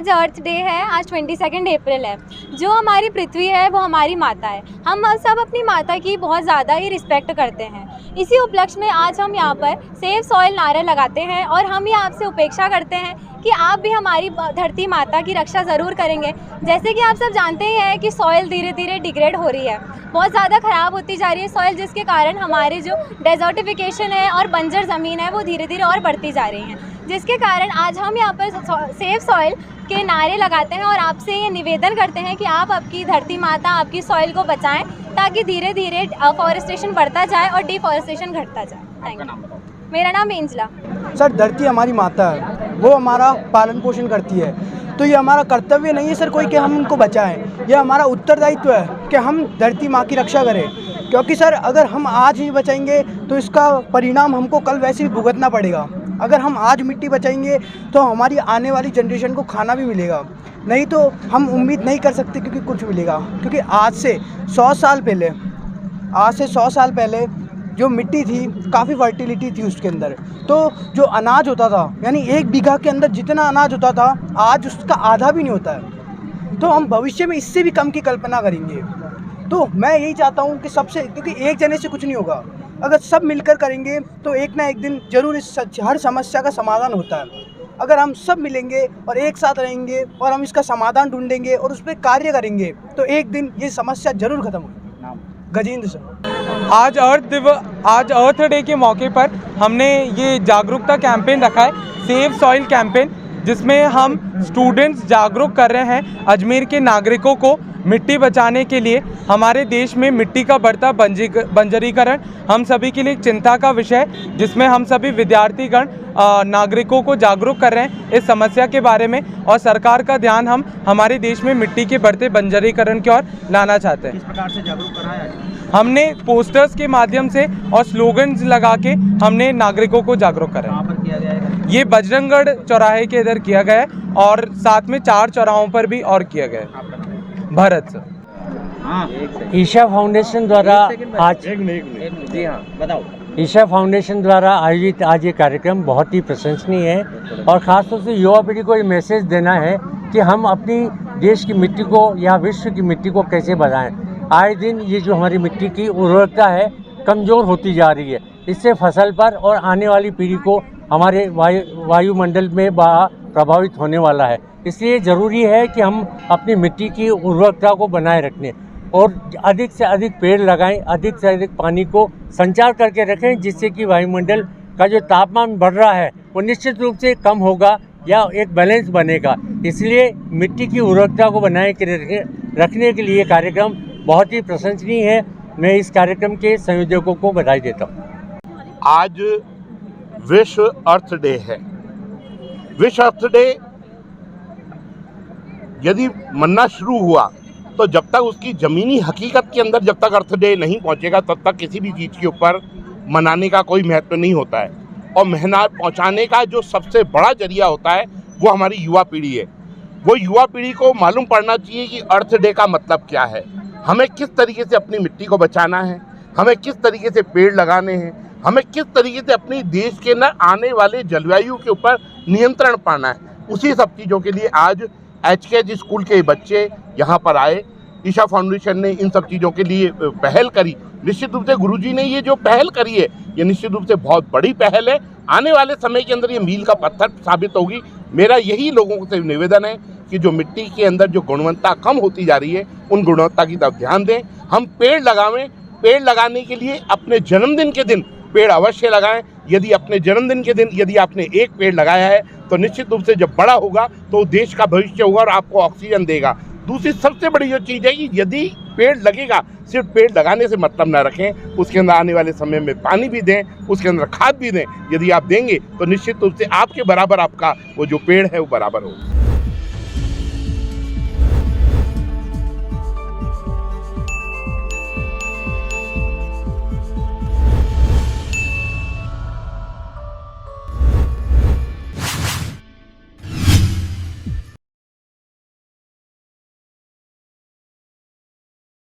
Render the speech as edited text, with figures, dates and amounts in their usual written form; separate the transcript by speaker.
Speaker 1: आज अर्थ डे है, आज 22 अप्रैल है। जो हमारी पृथ्वी है वो हमारी माता है। हम सब अपनी माता की बहुत ज़्यादा ही रिस्पेक्ट करते हैं। इसी उपलक्ष्य में आज हम यहाँ पर सेव सॉइल नारा लगाते हैं और हम ये आपसे अपेक्षा करते हैं कि आप भी हमारी धरती माता की रक्षा ज़रूर करेंगे। जैसे कि आप सब जानते ही हैं कि सॉइल धीरे धीरे डिग्रेड हो रही है, बहुत ज़्यादा ख़राब होती जा रही है सॉइल, जिसके कारण हमारे जो डेजर्टिफिकेशन है और बंजर ज़मीन है वो धीरे धीरे और बढ़ती जा रही हैं, जिसके कारण आज हम यहाँ पर सेव सॉइल के नारे लगाते हैं और आपसे ये निवेदन करते हैं कि आप आपकी धरती माता, आपकी सॉइल को बचाएं ताकि धीरे धीरे फॉरेस्टेशन बढ़ता जाए और डिफॉरेस्टेशन घटता जाए। Thank you. मेरा नाम एंजला।
Speaker 2: सर, धरती हमारी माता है, वो हमारा पालन पोषण करती है, तो ये हमारा कर्तव्य नहीं है सर कोई कि हम उनको बचाएं। ये हमारा उत्तरदायित्व है कि हम धरती माँ की रक्षा करें, क्योंकि सर अगर हम आज ही बचाएंगे तो इसका परिणाम हमको कल वैसे ही भुगतना पड़ेगा। अगर हम आज मिट्टी बचाएंगे तो हमारी आने वाली जनरेशन को खाना भी मिलेगा, नहीं तो हम उम्मीद नहीं कर सकते क्योंकि कुछ मिलेगा। क्योंकि आज से 100 साल पहले जो मिट्टी थी काफ़ी फर्टिलिटी थी उसके अंदर, तो जो अनाज होता था यानी 1 बीघा के अंदर जितना अनाज होता था आज उसका आधा भी नहीं होता है। तो हम भविष्य में इससे भी कम की कल्पना करेंगे। तो मैं यही चाहता हूँ कि सबसे, क्योंकि एक जने से कुछ नहीं होगा, अगर सब मिलकर करेंगे तो एक ना एक दिन जरूर इस हर समस्या का समाधान होता है। अगर हम सब मिलेंगे और एक साथ रहेंगे और हम इसका समाधान ढूंढेंगे और उस पर कार्य करेंगे तो एक दिन ये समस्या जरूर खत्म होगी। गजेंद्र सर।
Speaker 3: आज अर्थ डे के मौके पर हमने ये जागरूकता कैंपेन रखा है, सेव सॉइल कैंपेन, जिसमें हम स्टूडेंट्स जागरूक कर रहे हैं अजमेर के नागरिकों को मिट्टी बचाने के लिए। हमारे देश में मिट्टी का बढ़ता बंजरीकरण हम सभी के लिए एक चिंता का विषय है, जिसमें हम सभी विद्यार्थीगण नागरिकों को जागरूक कर रहे हैं इस समस्या के बारे में, और सरकार का ध्यान हम हमारे देश में मिट्टी के बढ़ते बंजरीकरण की ओर लाना चाहते हैं।
Speaker 2: किस प्रकार से जागरूक कराया?
Speaker 3: हमने पोस्टर्स के माध्यम से और स्लोगन्स लगा के हमने नागरिकों को जागरूक करा।
Speaker 2: कहाँ पर किया गया है?
Speaker 3: ये बजरंगगढ़ चौराहे के इधर किया गया है और साथ में 4 चौराहों पर भी और किया गया है। भरत सर।
Speaker 4: ईशा फाउंडेशन द्वारा आज
Speaker 2: जी हाँ, बताओ।
Speaker 4: ईशा फाउंडेशन द्वारा आयोजित आज ये कार्यक्रम बहुत ही प्रशंसनीय है और ख़ासतौर से युवा पीढ़ी को ये मैसेज देना है कि हम अपनी देश की मिट्टी को या विश्व की मिट्टी को कैसे बढ़ाएं। आए दिन ये जो हमारी मिट्टी की उर्वरकता है कमज़ोर होती जा रही है, इससे फसल पर और आने वाली पीढ़ी को हमारे वायुमंडल में प्रभावित होने वाला है। इसलिए ज़रूरी है कि हम अपनी मिट्टी की उर्वरकता को बनाए रखने और अधिक से अधिक पेड़ लगाएं, अधिक से अधिक पानी को संचार करके रखें, जिससे कि वायुमंडल का जो तापमान बढ़ रहा है वो निश्चित रूप से कम होगा या एक बैलेंस बनेगा। इसलिए मिट्टी की उर्वरकता को बनाए रखने के लिए कार्यक्रम बहुत ही प्रशंसनीय है। मैं इस कार्यक्रम के संयोजकों को बधाई देता हूँ।
Speaker 5: आज विश्व अर्थ डे है। विश्व अर्थ डे यदि मनना शुरू हुआ तो जब तक उसकी ज़मीनी हकीकत के अंदर जब तक अर्थ डे नहीं पहुंचेगा तब तक किसी भी चीज़ के ऊपर मनाने का कोई महत्व नहीं होता है। और मेहनत पहुंचाने का जो सबसे बड़ा जरिया होता है वो हमारी युवा पीढ़ी है। वो युवा पीढ़ी को मालूम पड़ना चाहिए कि अर्थ डे का मतलब क्या है, हमें किस तरीके से अपनी मिट्टी को बचाना है, हमें किस तरीके से पेड़ लगाने हैं, हमें किस तरीके से अपनी देश के न आने वाले जलवायु के ऊपर नियंत्रण पाना है। उसी सब चीज़ों के लिए आज HKG स्कूल के बच्चे यहाँ पर आए। ईशा फाउंडेशन ने इन सब चीज़ों के लिए पहल करी। निश्चित रूप से गुरुजी ने ये जो पहल करी है ये निश्चित रूप से बहुत बड़ी पहल है। आने वाले समय के अंदर ये मील का पत्थर साबित होगी। मेरा यही लोगों से निवेदन है कि जो मिट्टी के अंदर जो गुणवत्ता कम होती जा रही है उन गुणवत्ता की तरफ ध्यान दें। हम पेड़ लगावें, पेड़ लगाने के लिए अपने जन्मदिन के दिन पेड़ अवश्य लगाएं। यदि अपने जन्मदिन के दिन यदि आपने एक पेड़ लगाया है तो निश्चित रूप से जब बड़ा होगा तो देश का भविष्य होगा और आपको ऑक्सीजन देगा। दूसरी सबसे बड़ी जो चीज़ है कि यदि पेड़ लगेगा, सिर्फ पेड़ लगाने से मतलब ना रखें, उसके अंदर आने वाले समय में पानी भी दें, उसके अंदर खाद भी दें। यदि आप देंगे तो निश्चित रूप से आपके बराबर आपका वो जो पेड़ है वो बराबर होगा।